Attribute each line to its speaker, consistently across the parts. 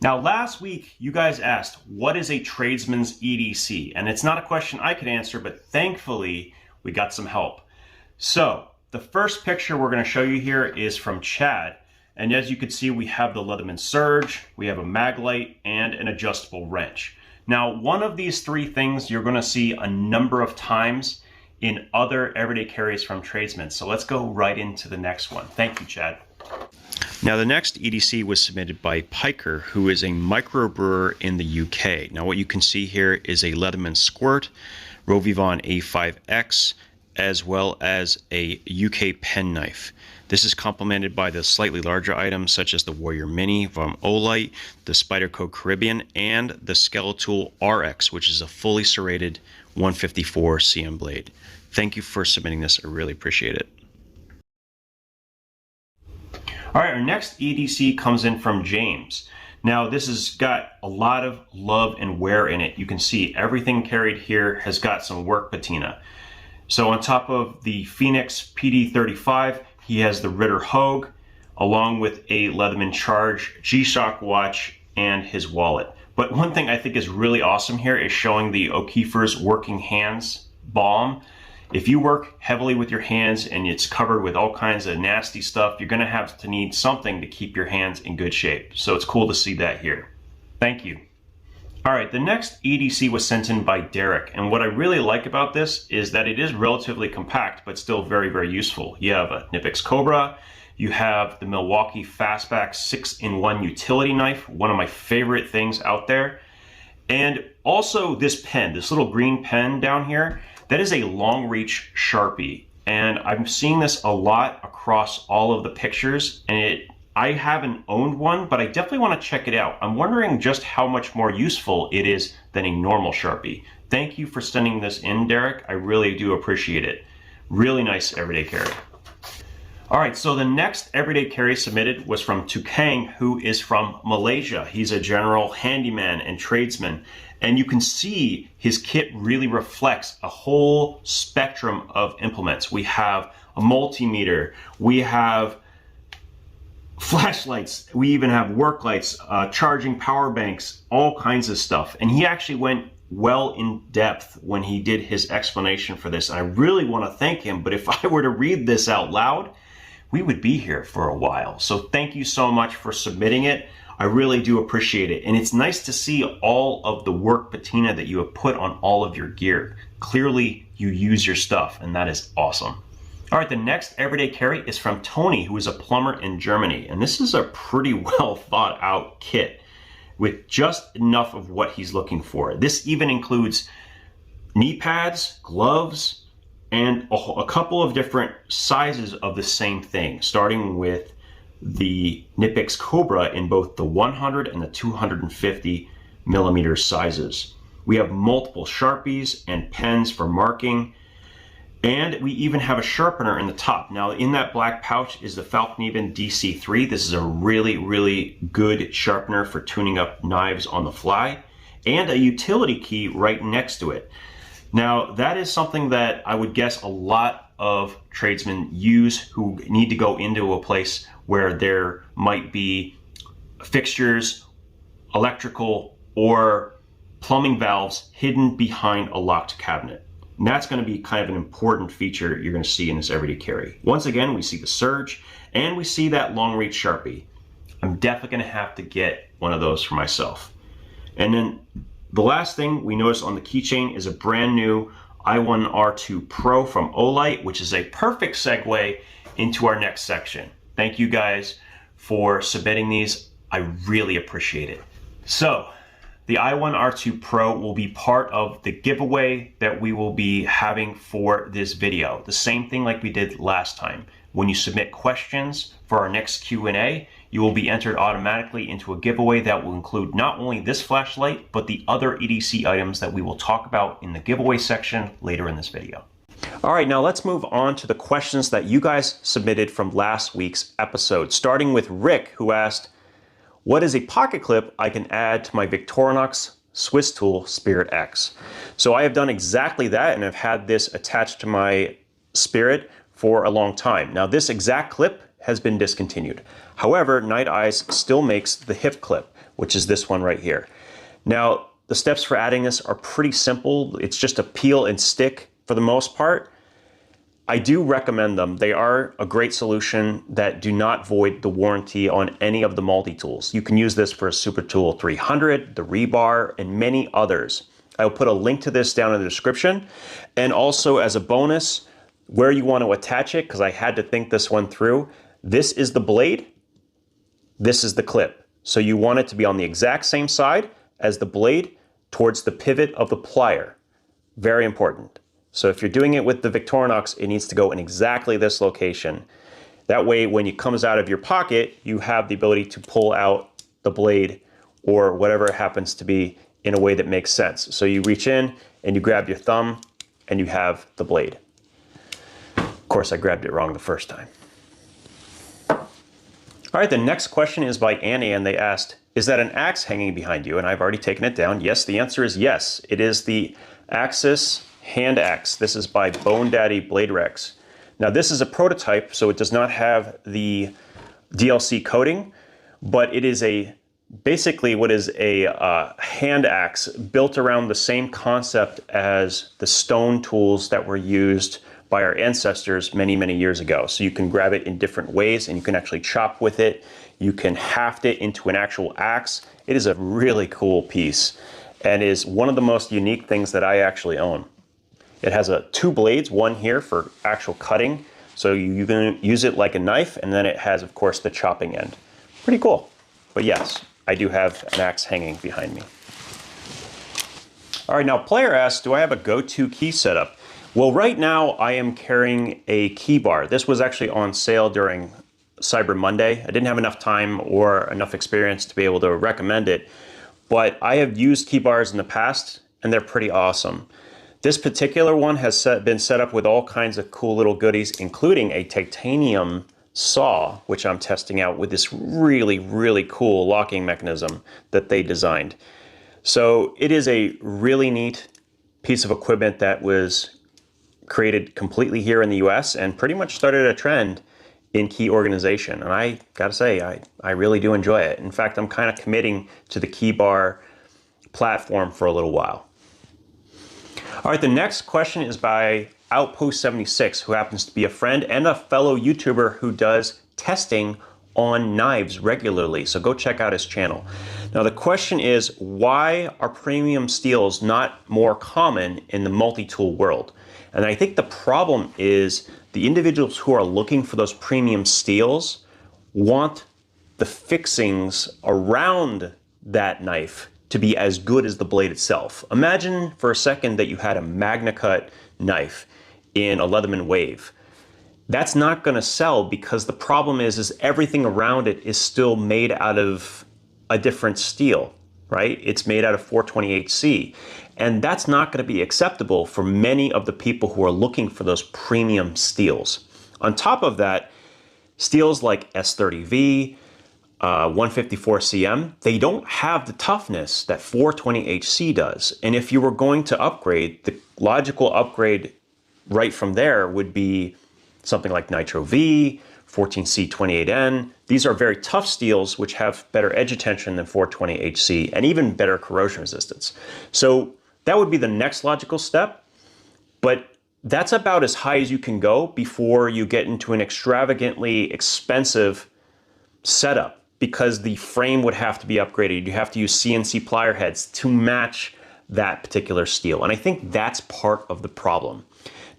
Speaker 1: Now, last week, you guys asked, what is a tradesman's EDC? And it's not a question I could answer, but thankfully, we got some help. So, the first picture we're going to show you here is from Chad. And as you can see, we have the Leatherman Surge, we have a mag light, and an adjustable wrench. Now, one of these three things you're going to see a number of times in other everyday carries from tradesmen. So let's go right into the next one. Thank you, Chad. Now, the next EDC was submitted by Piker, who is a microbrewer in the UK. Now, what you can see here is a Leatherman Squirt, Rovivon A5X, as well as a UK pen knife. This is complemented by the slightly larger items such as the Warrior Mini from Olight, the Spyderco Caribbean, and the Swisstool RX, which is a fully serrated 154 CM blade. Thank you for submitting this. I really appreciate it. All right, our next EDC comes in from James. Now, this has got a lot of love and wear in it. You can see everything carried here has got some work patina. So on top of the Phoenix PD35, he has the Ritter Hogue, along with a Leatherman Charge G-Shock watch and his wallet. But one thing I think is really awesome here is showing the O'Keeffer's Working Hands balm. If you work heavily with your hands and it's covered with all kinds of nasty stuff, you're gonna have to need something to keep your hands in good shape. So it's cool to see that here. Thank you. All right, the next EDC was sent in by Derek. And what I really like about this is that it is relatively compact, but still very, very useful. You have a Knipex Cobra, you have the Milwaukee Fastback 6-in-1 utility knife, one of my favorite things out there. And also this pen, this little green pen down here, that is a long reach Sharpie, and I'm seeing this a lot across all of the pictures, and I haven't owned one, but I definitely want to check it out. I'm wondering just how much more useful it is than a normal Sharpie. Thank you for sending this in, Derek. I really do appreciate it. Really nice everyday carry. All right, so the next everyday carry submitted was from Tukang, who is from Malaysia. He's a general handyman and tradesman. And you can see his kit really reflects a whole spectrum of implements. We have a multimeter, we have flashlights, we even have work lights, charging power banks, all kinds of stuff. And he actually went well in depth when he did his explanation for this. And I really want to thank him, but if I were to read this out loud, we would be here for a while. So thank you so much for submitting it. I really do appreciate it. And it's nice to see all of the work patina that you have put on all of your gear. Clearly, you use your stuff, and that is awesome. All right, the next everyday carry is from Tony, who is a plumber in Germany. And this is a pretty well thought out kit with just enough of what he's looking for. This even includes knee pads, gloves, and a couple of different sizes of the same thing, starting with the Knipex Cobra in both the 100 and the 250 millimeter sizes. We have multiple Sharpies and pens for marking, and we even have a sharpener in the top. Now, in that black pouch is the Falcon DC3. This is a really, really good sharpener for tuning up knives on the fly, and a utility key right next to it. Now, that is something that I would guess a lot of tradesmen use who need to go into a place where there might be fixtures, electrical, or plumbing valves hidden behind a locked cabinet. And that's going to be kind of an important feature you're going to see in this everyday carry. Once again, we see the Surge, and we see that long reach Sharpie. I'm definitely going to have to get one of those for myself. And then the last thing we notice on the keychain is a brand new i1R2 Pro from Olight, which is a perfect segue into our next section. Thank you guys for submitting these. I really appreciate it. So the i1R2 Pro will be part of the giveaway that we will be having for this video. The same thing like we did last time. When you submit questions for our next Q&A, you will be entered automatically into a giveaway that will include not only this flashlight, but the other EDC items that we will talk about in the giveaway section later in this video. All right, now let's move on to the questions that you guys submitted from last week's episode, starting with Rick, who asked, what is a pocket clip I can add to my Victorinox Swisstool Spirit X? So I have done exactly that, and I've had this attached to my Spirit for a long time. Now, this exact clip has been discontinued. However, Night Eyes still makes the hip clip, which is this one right here. Now, the steps for adding this are pretty simple. It's just a peel and stick for the most part. I do recommend them. They are a great solution that do not void the warranty on any of the multi-tools. You can use this for a Supertool 300, the rebar, and many others. I'll put a link to this down in the description. And also as a bonus, where you want to attach it, because I had to think this one through, this is the blade, this is the clip. So you want it to be on the exact same side as the blade towards the pivot of the plier. Very important. So if you're doing it with the Victorinox, it needs to go in exactly this location. That way, when it comes out of your pocket, you have the ability to pull out the blade or whatever it happens to be in a way that makes sense. So you reach in and you grab your thumb and you have the blade. Of course, I grabbed it wrong the first time. All right, the next question is by Annie, and they asked, is that an axe hanging behind you? And I've already taken it down. Yes, the answer is yes. It is the Axis hand axe. This is by Bone Daddy Blade Rex. Now this is a prototype, so it does not have the DLC coating, but it is basically what is a hand axe built around the same concept as the stone tools that were used by our ancestors many, many years ago. So you can grab it in different ways and you can actually chop with it. You can haft it into an actual axe. It is a really cool piece and is one of the most unique things that I actually own. It has two blades, one here for actual cutting. So you can use it like a knife, and then it has, of course, the chopping end. Pretty cool. But yes, I do have an axe hanging behind me. All right, now Player asks, do I have a go-to key setup? Well, right now I am carrying a key bar. This was actually on sale during Cyber Monday. I didn't have enough time or enough experience to be able to recommend it, but I have used key bars in the past and they're pretty awesome. This particular one has been set up with all kinds of cool little goodies, including a titanium saw, which I'm testing out with this really, really cool locking mechanism that they designed. So it is a really neat piece of equipment that was created completely here in the US and pretty much started a trend in key organization. And I gotta say, I really do enjoy it. In fact, I'm kind of committing to the key bar platform for a little while. All right, the next question is by Outpost76, who happens to be a friend and a fellow YouTuber who does testing on knives regularly. So go check out his channel. Now the question is, why are premium steels not more common in the multi-tool world? And I think the problem is the individuals who are looking for those premium steels want the fixings around that knife to be as good as the blade itself. Imagine for a second that you had a Magna Cut knife in a Leatherman Wave. That's not gonna sell because the problem is everything around it is still made out of a different steel, right? It's made out of 428C. And that's not gonna be acceptable for many of the people who are looking for those premium steels. On top of that, steels like S30V, 154cm, they don't have the toughness that 420HC does. And if you were going to upgrade, the logical upgrade right from there would be something like Nitro V, 14C28N. These are very tough steels which have better edge attention than 420HC and even better corrosion resistance. So that would be the next logical step, but that's about as high as you can go before you get into an extravagantly expensive setup, because the frame would have to be upgraded. You have to use CNC plier heads to match that particular steel. And I think that's part of the problem.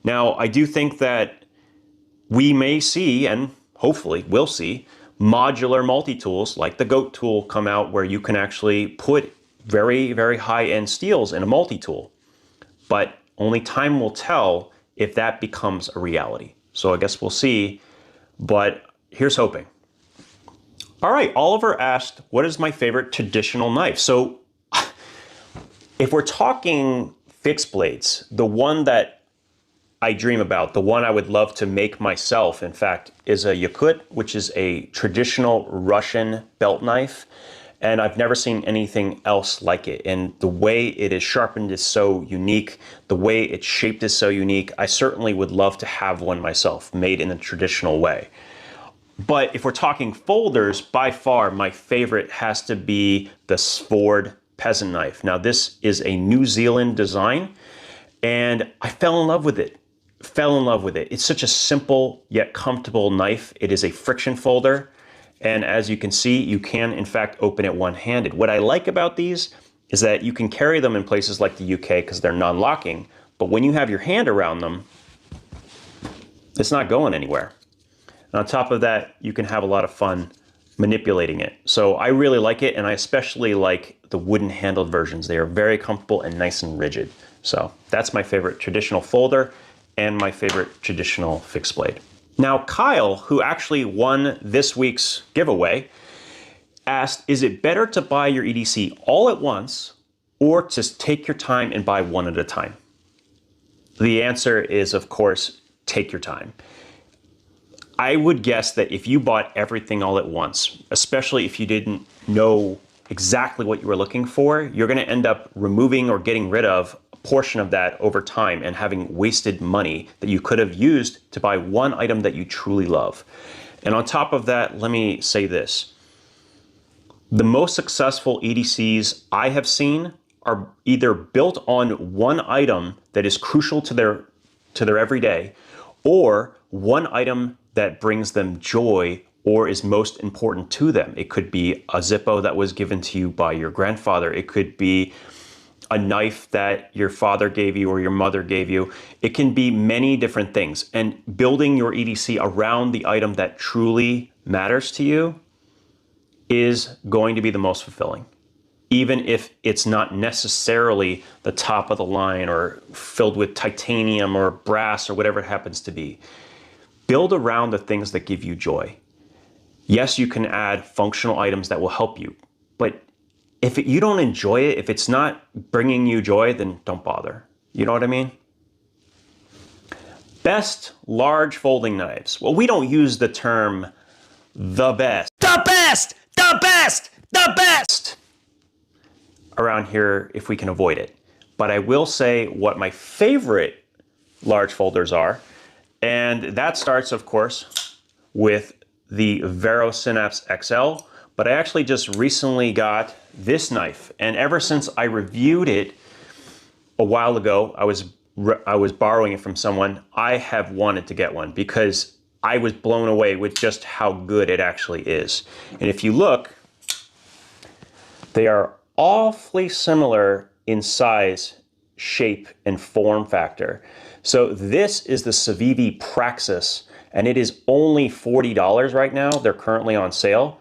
Speaker 1: Now, I do think that we may see, and hopefully we'll see, modular multi-tools like the GOAT tool come out where you can actually put very, very high-end steels in a multi-tool. But only time will tell if that becomes a reality. So I guess we'll see, but here's hoping. All right, Oliver asked, what is my favorite traditional knife? So if we're talking fixed blades, the one that I dream about, the one I would love to make myself, in fact, is a Yakut, which is a traditional Russian belt knife. And I've never seen anything else like it. And the way it is sharpened is so unique. The way it's shaped is so unique. I certainly would love to have one myself, made in a traditional way. But if we're talking folders, by far my favorite has to be the Sword peasant knife. Now this is a New Zealand design and I fell in love with it. It's such a simple yet comfortable knife. It is a friction folder. And as you can see, you can in fact open it one-handed. What I like about these is that you can carry them in places like the UK because they're non-locking. But when you have your hand around them, it's not going anywhere. And on top of that, you can have a lot of fun manipulating it. So I really like it, and I especially like the wooden handled versions. They are very comfortable and nice and rigid. So that's my favorite traditional folder and my favorite traditional fixed blade. Now, Kyle, who actually won this week's giveaway, asked, is it better to buy your EDC all at once or to take your time and buy one at a time? The answer is, of course, take your time. I would guess that if you bought everything all at once, especially if you didn't know exactly what you were looking for, you're going to end up removing or getting rid of a portion of that over time and having wasted money that you could have used to buy one item that you truly love. And on top of that, let me say this. The most successful EDCs I have seen are either built on one item that is crucial to their everyday, or one item that brings them joy or is most important to them. It could be a Zippo that was given to you by your grandfather. It could be a knife that your father gave you or your mother gave you. It can be many different things. And building your EDC around the item that truly matters to you is going to be the most fulfilling, even if it's not necessarily the top of the line or filled with titanium or brass or whatever it happens to be. Build around the things that give you joy. Yes, you can add functional items that will help you, but if you don't enjoy it, if it's not bringing you joy, then don't bother. You know what I mean? Best large folding knives. Well, we don't use the term the best. The best! The best! The best! Around here if we can avoid it. But I will say what my favorite large folders are, and that starts, of course, with the Vero Synapse XL, but I actually just recently got this knife, and ever since I reviewed it a while ago, I was borrowing it from someone, I have wanted to get one because I was blown away with just how good it actually is. And if you look, they are awfully similar in size, shape, and form factor. So this is the Civivi Praxis, and it is only $40 right now. They're currently on sale.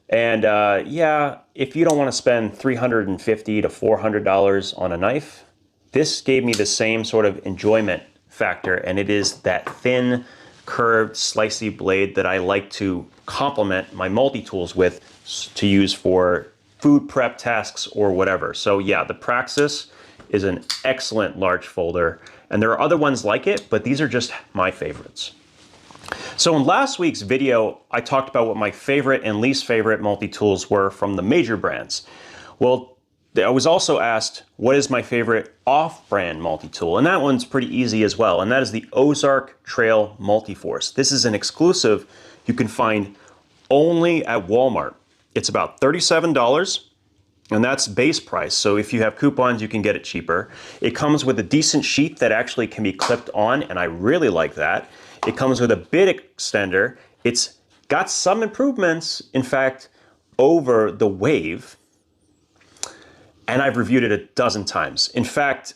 Speaker 1: And yeah, if you don't want to spend $350 to $400 on a knife, this gave me the same sort of enjoyment factor, and it is that thin, curved, slicey blade that I like to complement my multi-tools with to use for food prep tasks or whatever. So yeah, the Praxis is an excellent large folder, and there are other ones like it, but these are just my favorites. So in last week's video, I talked about what my favorite and least favorite multi-tools were from the major brands. Well, I was also asked, what is my favorite off-brand multi-tool? And that one's pretty easy as well, and that is the Ozark Trail Multiforce. This is an exclusive you can find only at Walmart. It's about $37, and that's base price. So if you have coupons, you can get it cheaper. It comes with a decent sheath that actually can be clipped on, and I really like that. It comes with a bit extender. It's got some improvements, in fact, over the Wave, and I've reviewed it a dozen times. In fact,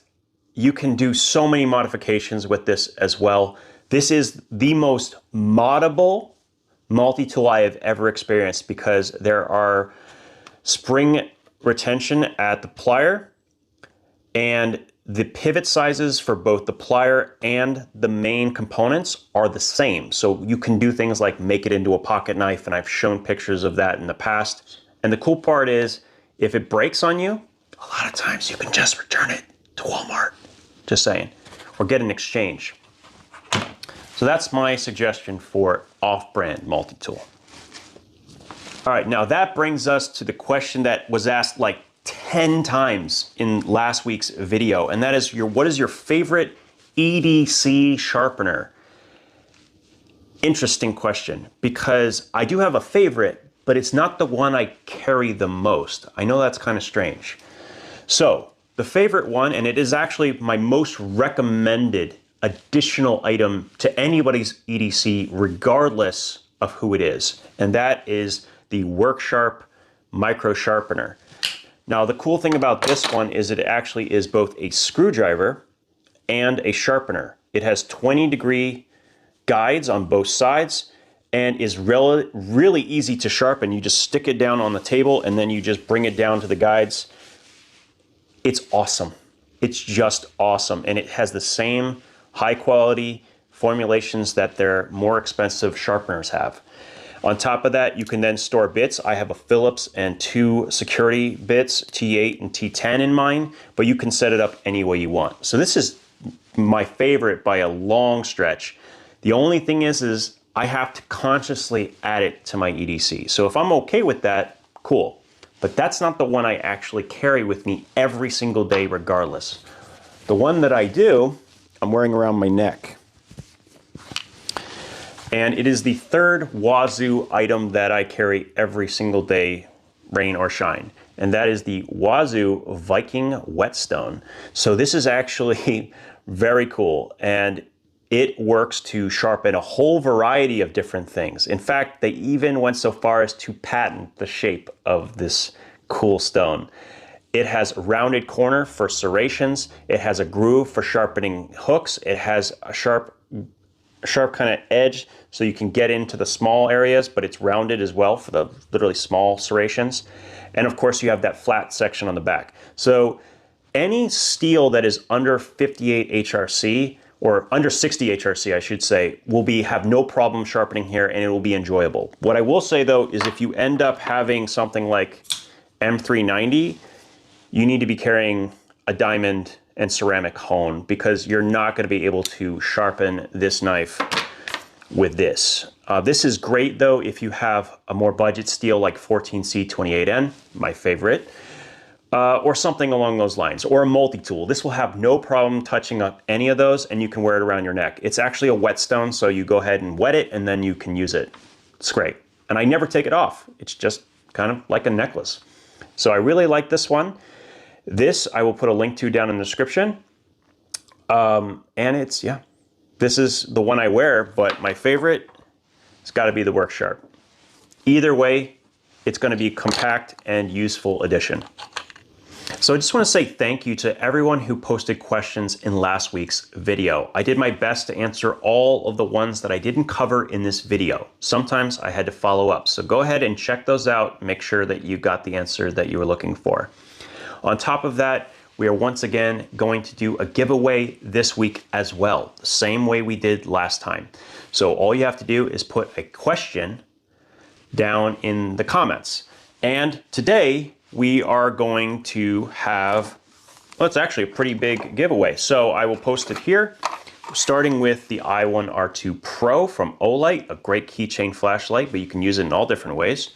Speaker 1: you can do so many modifications with this as well. This is the most moddable multi-tool I have ever experienced because there are spring retention at the plier, and the pivot sizes for both the plier and the main components are the same. So you can do things like make it into a pocket knife, and I've shown pictures of that in the past. And the cool part is, if it breaks on you, a lot of times you can just return it to Walmart. Just saying. Or get an exchange. So that's my suggestion for off-brand multi-tool. All right, now that brings us to the question that was asked like 10 times in last week's video, and that is what is your favorite EDC sharpener? interesting question, because I do have a favorite, but it's not the one I carry the most. I know that's kind of strange. So the favorite one, and it is actually my most recommended additional item to anybody's EDC, regardless of who it is, and that is the WorkSharp Micro Sharpener. Now, the cool thing about this one is it actually is both a screwdriver and a sharpener. It has 20-degree guides on both sides and is really easy to sharpen. You just stick it down on the table and then you just bring it down to the guides. It's awesome. It's just awesome. And it has the same high quality formulations that their more expensive sharpeners have. On top of that, you can then store bits. I have a Phillips and 2 security bits, T8 and T10 in mine, but you can set it up any way you want. So this is my favorite by a long stretch. The only thing is I have to consciously add it to my EDC. So if I'm okay with that, cool. But that's not the one I actually carry with me every single day regardless. The one that I do, I'm wearing around my neck. And it is the third Wazoo item that I carry every single day, rain or shine. And that is the Wazoo Viking Whetstone. So this is actually very cool. And it works to sharpen a whole variety of different things. In fact, they even went so far as to patent the shape of this cool stone. It has a rounded corner for serrations. It has a groove for sharpening hooks. It has a sharp kind of edge so you can get into the small areas, but it's rounded as well for the literally small serrations. And of course you have that flat section on the back. So any steel that is under 58 HRC, or under 60 HRC I should say, will have no problem sharpening here and it will be enjoyable. What I will say though is if you end up having something like M390, you need to be carrying a diamond and ceramic hone because you're not going to be able to sharpen this knife with this. This is great though if you have a more budget steel like 14C28N, my favorite, or something along those lines, or a multi-tool. This will have no problem touching up any of those and you can wear it around your neck. It's actually a whetstone, so you go ahead and wet it and then you can use it. It's great. And I never take it off. It's just kind of like a necklace. So I really like this one. This I will put a link to down in the description. And it's, yeah, this is the one I wear, but my favorite, it's got to be the WorkSharp. Either way, it's going to be a compact and useful addition. So I just want to say thank you to everyone who posted questions in last week's video. I did my best to answer all of the ones that I didn't cover in this video. Sometimes I had to follow up. So go ahead and check those out. Make sure that you got the answer that you were looking for. On top of that, we are once again going to do a giveaway this week as well, the same way we did last time. So all you have to do is put a question down in the comments. And today we are going to have, well, it's actually a pretty big giveaway. So I will post it here, starting with the i1R2 Pro from Olight, a great keychain flashlight, but you can use it in all different ways.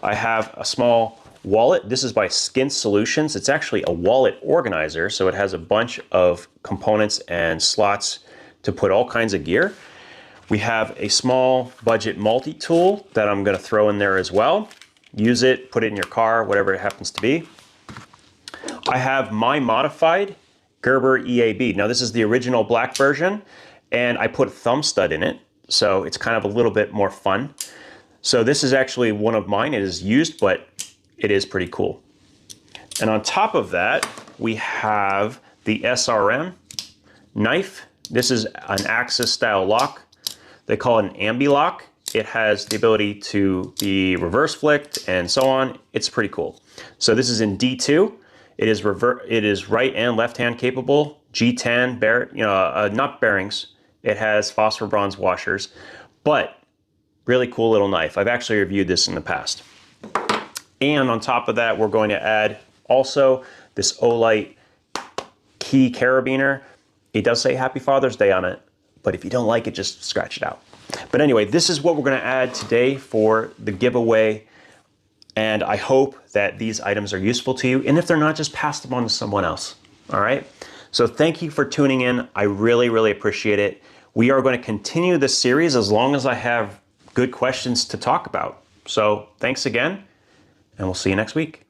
Speaker 1: I have a small wallet. This is by Skin Solutions. It's actually a wallet organizer, so it has a bunch of components and slots to put all kinds of gear. We have a small budget multi-tool that I'm going to throw in there as well. Use it, put it in your car, whatever it happens to be. I have my modified Gerber EAB. Now this is the original black version, and I put a thumb stud in it, so it's kind of a little bit more fun. So this is actually one of mine. It is used, but it is pretty cool. And on top of that, we have the SRM knife. This is an Axis style lock. They call it an ambi lock. It has the ability to be reverse flicked and so on. It's pretty cool. So this is in D2. It is right and left hand capable. G10 not bearings. It has phosphor bronze washers, but really cool little knife. I've actually reviewed this in the past. And on top of that, we're going to add also this Olight key carabiner. It does say Happy Father's Day on it, but if you don't like it, just scratch it out. But anyway, this is what we're going to add today for the giveaway. And I hope that these items are useful to you. And if they're not, just pass them on to someone else. All right. So thank you for tuning in. I really, really appreciate it. we are going to continue this series as long as I have good questions to talk about. So thanks again, and we'll see you next week.